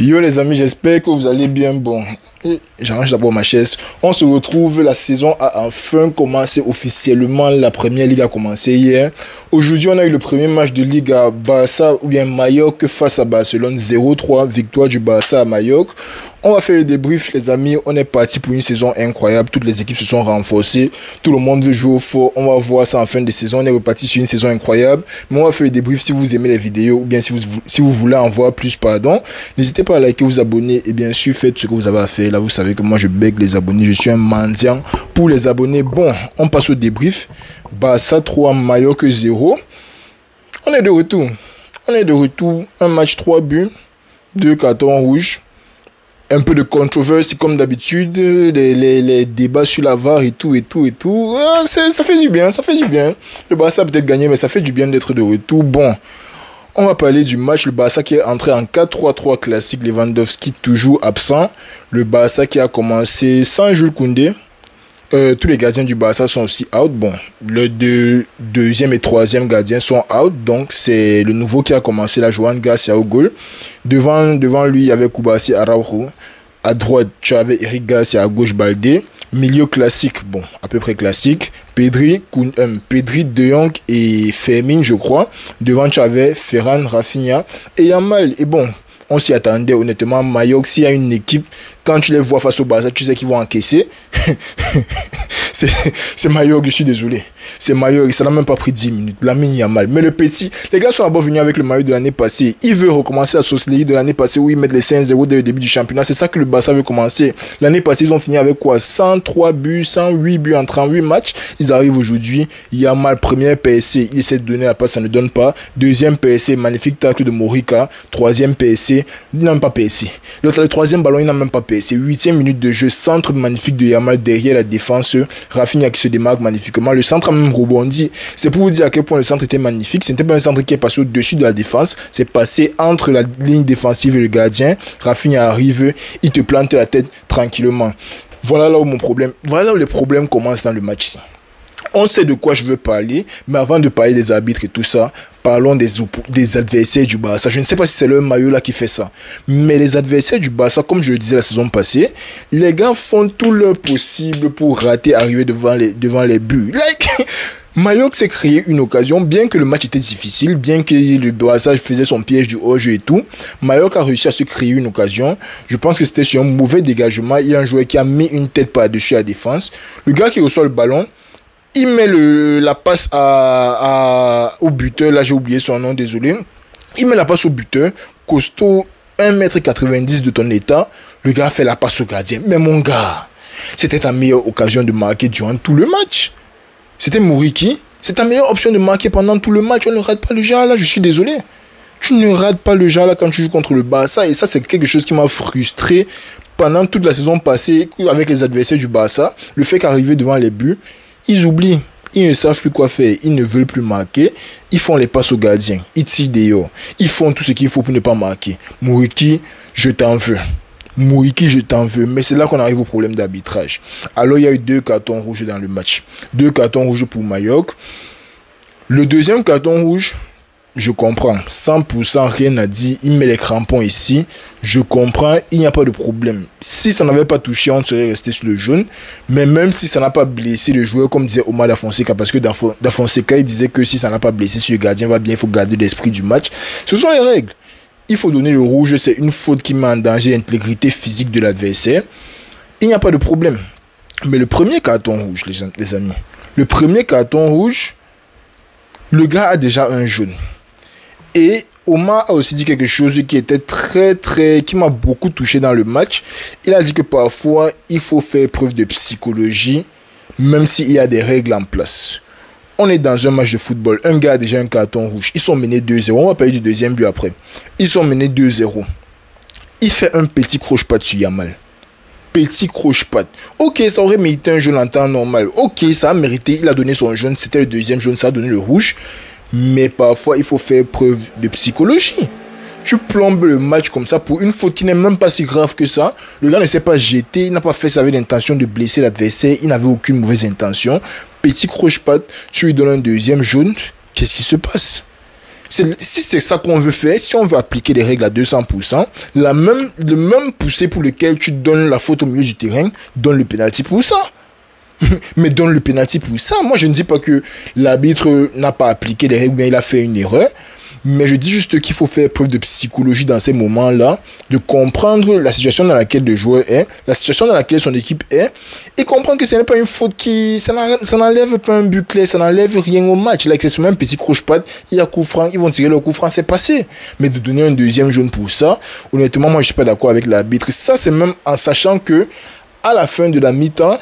Yo les amis, j'espère que vous allez bien. Bon, j'arrange d'abord ma chaise. On se retrouve, la saison a enfin commencé officiellement. La première ligue a commencé hier. Aujourd'hui, on a eu le premier match de ligue à Barça ou bien Mallorca face à Barcelone. 0-3, victoire du Barça à Mallorca. On va faire le débrief les amis, on est parti pour une saison incroyable, toutes les équipes se sont renforcées, tout le monde veut jouer au fort, on va voir ça en fin de saison, on est reparti sur une saison incroyable, mais on va faire le débrief si vous aimez les vidéos ou bien si vous voulez en voir plus, pardon, n'hésitez pas à liker, vous abonner et bien sûr faites ce que vous avez à faire, là vous savez que moi je bègue les abonnés, je suis un mendiant pour les abonnés. Bon, on passe au débrief, Barça 3, Mallorca 0, on est de retour, un match 3 buts, 2 cartons rouges. Un peu de controverse comme d'habitude, les débats sur la VAR et tout. Ah, ça fait du bien. Le Barça a peut-être gagné, mais ça fait du bien d'être de retour. Bon, on va parler du match. Le Barça qui est entré en 4-3-3 classique, Lewandowski toujours absent. Le Barça qui a commencé sans Jules Koundé. Tous les gardiens du Barça sont aussi out. Bon, le deuxième et troisième gardiens sont out. Donc, c'est le nouveau qui a commencé, la Joan Garcia au goal. Devant lui, il y avait Koubassi Araujo. À droite, tu avais Eric Garcia, à gauche, Baldé. Milieu classique, bon, à peu près classique. Pedri, De Jong et Fermin, je crois. Devant, tu avais Ferran, Rafinha et Yamal. Et bon, on s'y attendait honnêtement. Mallorca, s'il y a une équipe, quand tu les vois face au Barça, tu sais qu'ils vont encaisser. C'est Mallorca, je suis désolé. C'est Mallorca, ça n'a même pas pris 10 minutes. Lamine Yamal. Mais le petit, les gars sont d'abord venus avec le maillot de l'année passée. Ils veulent recommencer la saucillerie de l'année passée où ils mettent les 5-0 dès le début du championnat. C'est ça que le Barça veut commencer. L'année passée, ils ont fini avec quoi? 103 buts, 108 buts en 38 matchs. Ils arrivent aujourd'hui. Yamal, première PSC, il essaie de donner la passe, ça ne donne pas. Deuxième PSC, magnifique tacle de Morica. Troisième PSC, il n'a même pas PSC. Le troisième ballon, il n'a même pas PSC. 8e minute de jeu, centre magnifique de Yamal derrière la défense. Rafinha qui se démarque magnifiquement. Le centre a même rebondi. C'est pour vous dire à quel point le centre était magnifique. Ce n'était pas un centre qui est passé au-dessus de la défense. C'est passé entre la ligne défensive et le gardien. Rafinha arrive, il te plante la tête tranquillement. Voilà là où les problèmes commencent dans le match. On sait de quoi je veux parler, mais avant de parler des arbitres et tout ça, parlons des adversaires du Barça. Je ne sais pas si c'est le maillot là qui fait ça, mais les adversaires du Barça, comme je le disais la saison passée, les gars font tout leur possible pour rater, arriver devant les buts. Mallorca s'est créé une occasion, bien que le match était difficile, bien que le Barça faisait son piège du hors-jeu et tout. Mallorca a réussi à se créer une occasion. Je pense que c'était sur un mauvais dégagement. Il y a un joueur qui a mis une tête par-dessus la défense. Le gars qui reçoit le ballon, il met la passe au buteur. Là, j'ai oublié son nom, désolé. Il met la passe au buteur. Costaud, 1m90 de ton état. Le gars fait la passe au gardien. Mais mon gars, c'était ta meilleure occasion de marquer durant tout le match. C'était Muriqi. C'est ta meilleure option de marquer pendant tout le match. On ne rate pas le genre là, je suis désolé. Tu ne rates pas le genre là quand tu joues contre le Barça. Et ça, c'est quelque chose qui m'a frustré pendant toute la saison passée avec les adversaires du Barça. Le fait qu'arriver devant les buts, ils oublient, ils ne savent plus quoi faire, ils ne veulent plus marquer, ils font les passes aux gardiens, ils tirent dehors, ils font tout ce qu'il faut pour ne pas marquer. Muriqi, je t'en veux. Mais c'est là qu'on arrive au problème d'arbitrage. Alors il y a eu 2 cartons rouges dans le match. 2 cartons rouges pour Mallorca. Le deuxième carton rouge, je comprends, 100% rien à dire, il met les crampons ici, je comprends, il n'y a pas de problème. Si ça n'avait pas touché, on serait resté sur le jaune, mais même si ça n'a pas blessé le joueur, comme disait Omar Da Fonseca, parce que Da Fonseca, il disait que si ça n'a pas blessé, si le gardien va bien, il faut garder l'esprit du match. Ce sont les règles. Il faut donner le rouge, c'est une faute qui met en danger l'intégrité physique de l'adversaire. Il n'y a pas de problème. Mais le premier carton rouge, les amis, le premier carton rouge, le gars a déjà un jaune. Et Omar a aussi dit quelque chose qui était qui m'a beaucoup touché dans le match. Il a dit que parfois, il faut faire preuve de psychologie, même s'il y a des règles en place. On est dans un match de football. Un gars a déjà un carton rouge. Ils sont menés 2-0. On va parler du deuxième but après. Ils sont menés 2-0. Il fait un petit croche-patte sur Yamal. Petit croche-patte. Ok, ça aurait mérité un jaune en temps normal. Ok, ça a mérité. Il a donné son jaune. C'était le deuxième jaune. Ça a donné le rouge. Mais parfois, il faut faire preuve de psychologie. Tu plombes le match comme ça pour une faute qui n'est même pas si grave que ça. Le gars ne s'est pas jeté. Il n'a pas fait ça avec l'intention de blesser l'adversaire. Il n'avait aucune mauvaise intention. Petit croche-patte. Tu lui donnes un deuxième jaune. Qu'est-ce qui se passe? Si c'est ça qu'on veut faire, si on veut appliquer les règles à 200%, le même poussé pour lequel tu donnes la faute au milieu du terrain, donne le pénalty pour ça. Mais donne le pénalty pour ça. Moi, je ne dis pas que l'arbitre n'a pas appliqué les règles, mais il a fait une erreur. Mais je dis juste qu'il faut faire preuve de psychologie dans ces moments-là, de comprendre la situation dans laquelle le joueur est, la situation dans laquelle son équipe est, et comprendre que ce n'est pas une faute ça n'enlève pas un but clair, ça n'enlève rien au match. Là, c'est seulement un petit croche-patte, il y a coup franc, ils vont tirer le coup franc, c'est passé. Mais de donner un deuxième jaune pour ça, honnêtement, moi, je suis pas d'accord avec l'arbitre. Ça, c'est même en sachant que, à la fin de la mi-temps,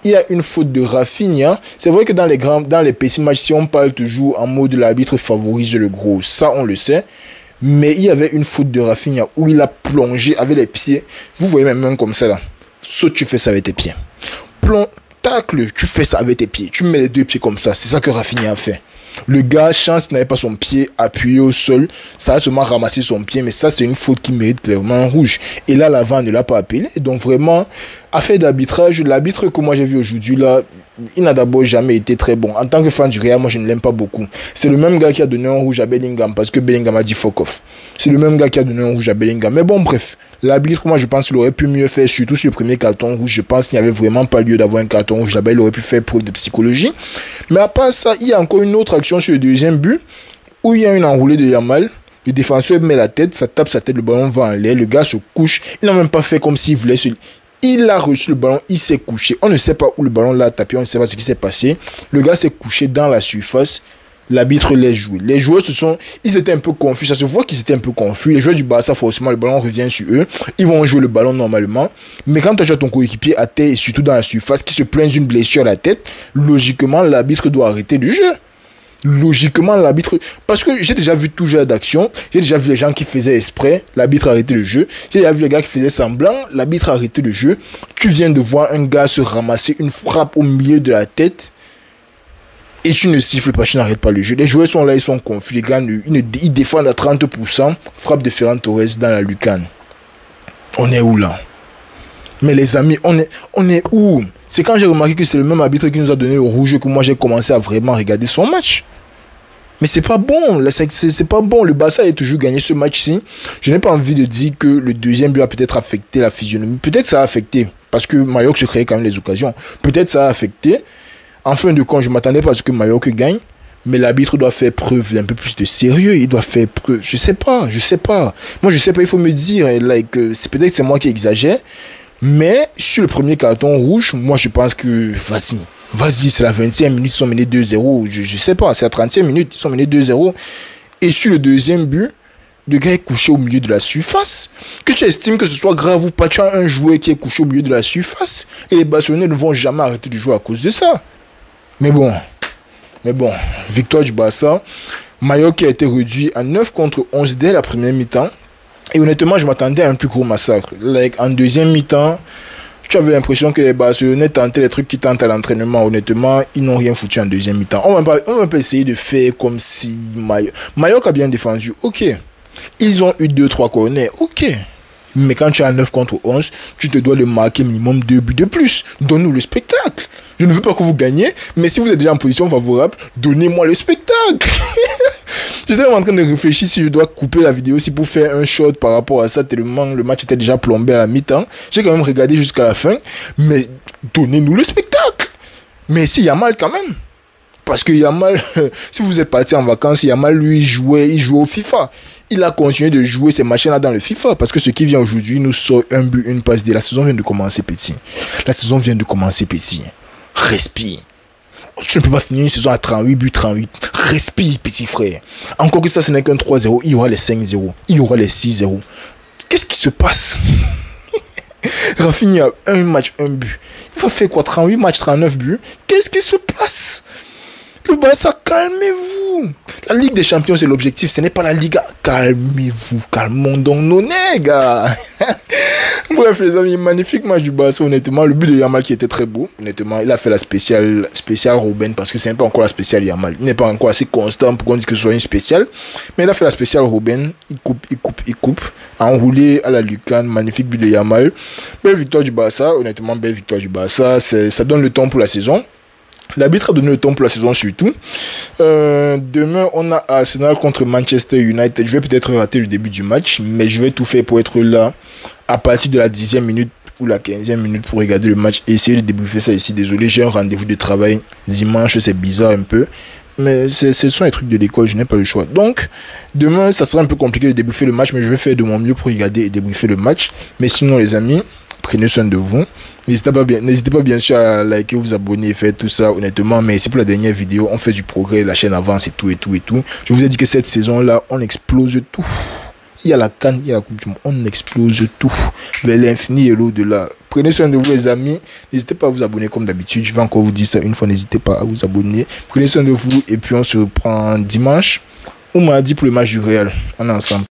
il y a une faute de Rafinha. C'est vrai que dans les petits matchs, si on parle toujours en mode l'arbitre favorise le gros, ça on le sait. Mais il y avait une faute de Rafinha où il a plongé avec les pieds. Vous voyez mes mains comme ça là. Saute, tu fais ça avec tes pieds. Tacle, tu fais ça avec tes pieds. Tu mets les deux pieds comme ça. C'est ça que Rafinha a fait. Le gars, chance, n'avait pas son pied appuyé au sol. Ça a seulement ramassé son pied. Mais ça, c'est une faute qui mérite clairement un rouge. Et là, l'avant ne l'a pas appelé. Donc vraiment, affaire d'arbitrage, l'arbitre que moi j'ai vu aujourd'hui là, il n'a d'abord jamais été très bon. En tant que fan du Real, moi je ne l'aime pas beaucoup. C'est le même gars qui a donné un rouge à Bellingham parce que Bellingham a dit fuck off. C'est le même gars qui a donné un rouge à Bellingham. Mais bon, bref, l'arbitre, moi je pense qu'il aurait pu mieux faire, surtout sur le premier carton rouge. Je pense qu'il n'y avait vraiment pas lieu d'avoir un carton rouge là-bas. Il aurait pu faire preuve de psychologie. Mais à part ça, il y a encore une autre action sur le deuxième but où il y a une enroulée de Yamal. Le défenseur met la tête, ça tape sa tête, le ballon va en l'air, le gars se couche. Il n'a même pas fait comme s'il voulait se... Il a reçu le ballon, il s'est couché. On ne sait pas où le ballon l'a tapé, on ne sait pas ce qui s'est passé. Le gars s'est couché dans la surface. L'arbitre laisse jouer. Les joueurs ils étaient un peu confus. Ça se voit qu'ils étaient un peu confus. Les joueurs du Barça, forcément, le ballon revient sur eux. Ils vont jouer le ballon normalement. Mais quand tu as ton coéquipier à terre et surtout dans la surface qui se plaint d'une blessure à la tête, logiquement, l'arbitre doit arrêter le jeu. Logiquement, l'arbitre... Parce que j'ai déjà vu tout genre d'action. J'ai déjà vu les gens qui faisaient exprès. L'arbitre a arrêté le jeu. J'ai déjà vu les gars qui faisaient semblant. L'arbitre a arrêté le jeu. Tu viens de voir un gars se ramasser une frappe au milieu de la tête. Et tu ne siffles pas, tu n'arrêtes pas le jeu. Les joueurs sont là, ils sont confus. Les gars, ils défendent à 30%. Frappe de Ferran Torres dans la lucarne. On est où là? Mais les amis, on est où? C'est quand j'ai remarqué que c'est le même arbitre qui nous a donné le rouge que moi j'ai commencé à vraiment regarder son match. Mais c'est pas bon, c'est pas bon. Le Barça a toujours gagné ce match-ci. Je n'ai pas envie de dire que le deuxième but a peut-être affecté la physionomie. Peut-être ça a affecté, parce que Mallorca se créait quand même les occasions. Peut-être ça a affecté. En fin de compte, je m'attendais pas à ce que Mallorca gagne. Mais l'arbitre doit faire preuve d'un peu plus de sérieux. Il doit faire preuve. Je sais pas. Moi, je sais pas, il faut me dire. Peut-être que c'est moi qui exagère. Mais sur le premier carton rouge, moi je pense que vas-y, c'est la 20e minute, ils sont menés 2-0. Je sais pas, c'est la 30e minute, ils sont menés 2-0. Et sur le deuxième but, le gars est couché au milieu de la surface. Que tu estimes que ce soit grave ou pas, tu as un joueur qui est couché au milieu de la surface. Et les Barcelonais ne vont jamais arrêter de jouer à cause de ça. Mais bon, victoire du Barça. Mallorca a été réduit à 9 contre 11 dès la première mi-temps. Et honnêtement, je m'attendais à un plus gros massacre. En deuxième mi-temps, tu avais l'impression que les Barcelonais tentaient les trucs qui tentent à l'entraînement. Honnêtement, ils n'ont rien foutu en deuxième mi-temps. On va pas essayer de faire comme si Mallorca a bien défendu. Ok. Ils ont eu 2-3 corners. Ok. Mais quand tu as 9 contre 11, tu te dois de marquer minimum 2 buts de plus. Donne-nous le spectacle. Je ne veux pas que vous gagnez, mais si vous êtes déjà en position favorable, donnez-moi le spectacle. J'étais en train de réfléchir si je dois couper la vidéo aussi pour faire un short par rapport à ça, tellement le match était déjà plombé à la mi-temps. J'ai quand même regardé jusqu'à la fin, mais donnez-nous le spectacle. Mais si Yamal quand même. Parce que Yamal, si vous êtes parti en vacances, Yamal lui il jouait au FIFA. Il a continué de jouer ces machins-là dans le FIFA. Parce que ce qui vient aujourd'hui nous sort un but, une passe. La saison vient de commencer petit. Respire. Tu ne peux pas finir une saison à 38 buts, 38. Respire, petit frère. Encore que ça, ce n'est qu'un 3-0. Il y aura les 5-0. Il y aura les 6-0. Qu'est-ce qui se passe? Rafinha, un match, un but. Il va faire quoi? 38 matchs, 39 buts. Qu'est-ce qui se passe? Le Barça, calmez-vous. La Ligue des Champions, c'est l'objectif. Ce n'est pas la Liga. Calmez-vous. Calmons donc nos nègres. Bref, les amis, magnifique match du Barça, honnêtement. Le but de Yamal qui était très beau. Honnêtement, il a fait la spéciale Robben parce que c'est pas encore la spéciale Yamal. Il n'est pas encore assez constant pour qu'on dise que ce soit une spéciale. Mais il a fait la spéciale Robben. Il coupe. Enroulé à la lucarne. Magnifique but de Yamal. Belle victoire du Barça. Honnêtement, belle victoire du Barça. Ça donne le temps pour la saison. L'arbitre a donné le ton pour la saison surtout. Demain, on a Arsenal contre Manchester United. Je vais peut-être rater le début du match, mais je vais tout faire pour être là à partir de la 10e minute ou la 15e minute pour regarder le match et essayer de débriefer ça ici. Désolé, j'ai un rendez-vous de travail dimanche, c'est bizarre un peu. Mais ce sont les trucs de l'école, je n'ai pas le choix. Donc, demain, ça sera un peu compliqué de débriefer le match, mais je vais faire de mon mieux pour regarder et débriefer le match. Mais sinon, les amis, prenez soin de vous. N'hésitez pas bien sûr à liker, vous abonner et faire tout ça honnêtement. Mais c'est pour la dernière vidéo, on fait du progrès, la chaîne avance et tout. Je vous ai dit que cette saison-là, on explose tout. Il y a la CAN, il y a la Coupe du Monde, on explose tout. Vers l'infini et l'au-delà. Prenez soin de vous les amis. N'hésitez pas à vous abonner comme d'habitude. Je vais encore vous dire ça une fois, n'hésitez pas à vous abonner. Prenez soin de vous et puis on se reprend dimanche ou mardi pour le match du Real. On est ensemble.